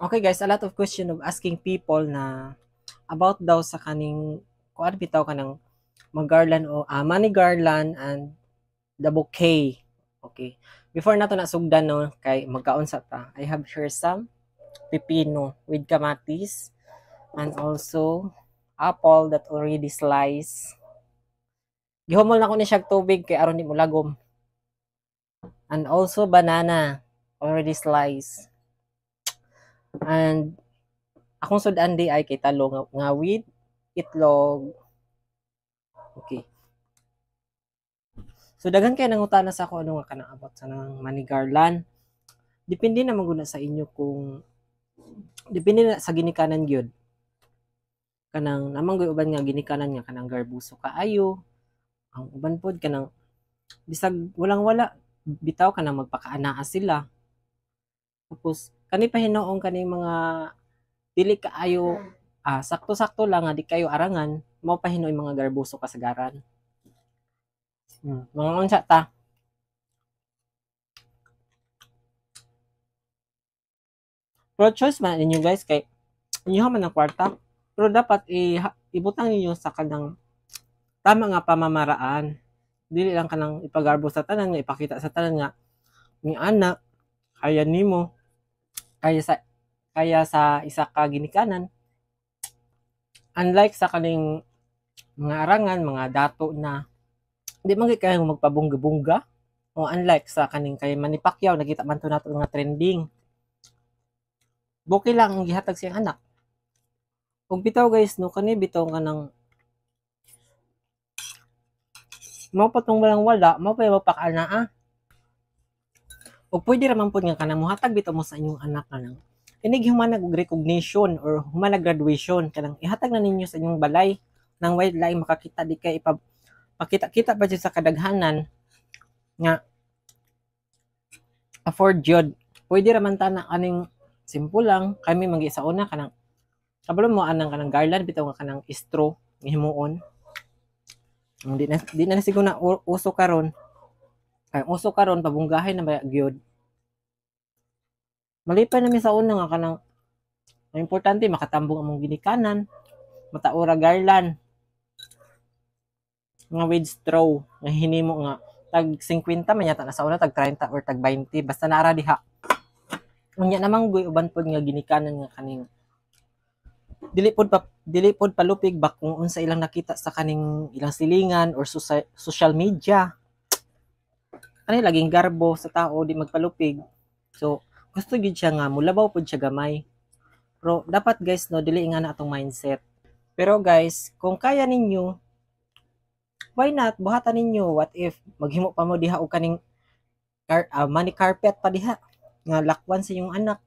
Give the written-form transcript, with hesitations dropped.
Okay guys, a lot of question of asking people na about daw sa kaning kuan bitaw ka ng mag-garland o money garland and the bouquet. Okay. Before nato na sugdan no kay magkaon sa ta. I have here some pepino with kamatis and also apple that already sliced. Gihumol na ko ni siya tubig kay aron di mo lagom. And also banana already sliced. And akong sudan di ay kay talo nga with itlog. Okay. So daghan kay nangutana sa ako ano nga kanang abot sa nang money garland. Depende na maguna sa inyo kung depende na sa ginikanan gyud. Kanang namang gyud uban nga ginikanan nga kanang garbuso kaayo. Ang uban pod kanang bisag walang-wala bitaw kanang magpakaanaa sila. Tapos kani pa hinuong kaning mga dili kaayo sakto-sakto lang nga di kayo arangan mao pa hinuoy mga garbuso kasagaran. Mga unsa ta? Pro choice man ninyo guys kay inyo man ang kwarta. Pero dapat ibutang ninyo sa kanang tama nga pamamaraan. Dili lang kanang ipagarbo sa tanan nga ipakita sa tanan nga ni anak kaya nimo kaya sa isa ka ginikanan. Unlike sa kaning mga arangan, mga dato na di man kay magpabungga-bungga o unlike sa kaning kay Manny Pacquiao nakita man to nato nga trending. Bukay lang ang gihatag siyang anak. Ug bitaw guys no kani bitaw nga nang mao patong walang wala mao pa mapakaanaa. Ug pwede ra man pud nga kanang mohatag bitaw mo sa inyong anak kanang inig humanag og recognition or humanag graduation kanang ihatag na ninyo sa inyong balay nang way lain makakita di kay pakita-kita pa sa kadaghanan nga afford jud. Pwede ra man ta na aning simple lang kami magi sa una kanang kabalo mo anang kanang garland bitaw nga kanang straw nga himuon. Di na siguro na uso karon. Kay uso karon pabunggahay na ba gyud. Malipay na mi sa una nga kanang ang importante makatambong among ginikanan, mataora garland nga with straw nga hinimo nga tag 50 man yata na sa una tag 30 or tag 20 basta naara diha. Unya namang guy uban pod nga ginikanan nga kaning dili pod palupig ba kung unsa ilang nakita sa kaning ilang silingan or social media. Ano laging garbo sa tao di magpalupig. So gusto gid siya nga mulabaw pod siya gamay. Pero dapat guys no dili nga na atong mindset. Pero guys, kung kaya ninyo why not buhatan ninyo what if maghimo pa mo diha og kaning money carpet pa diha nga lakwan sa inyong anak.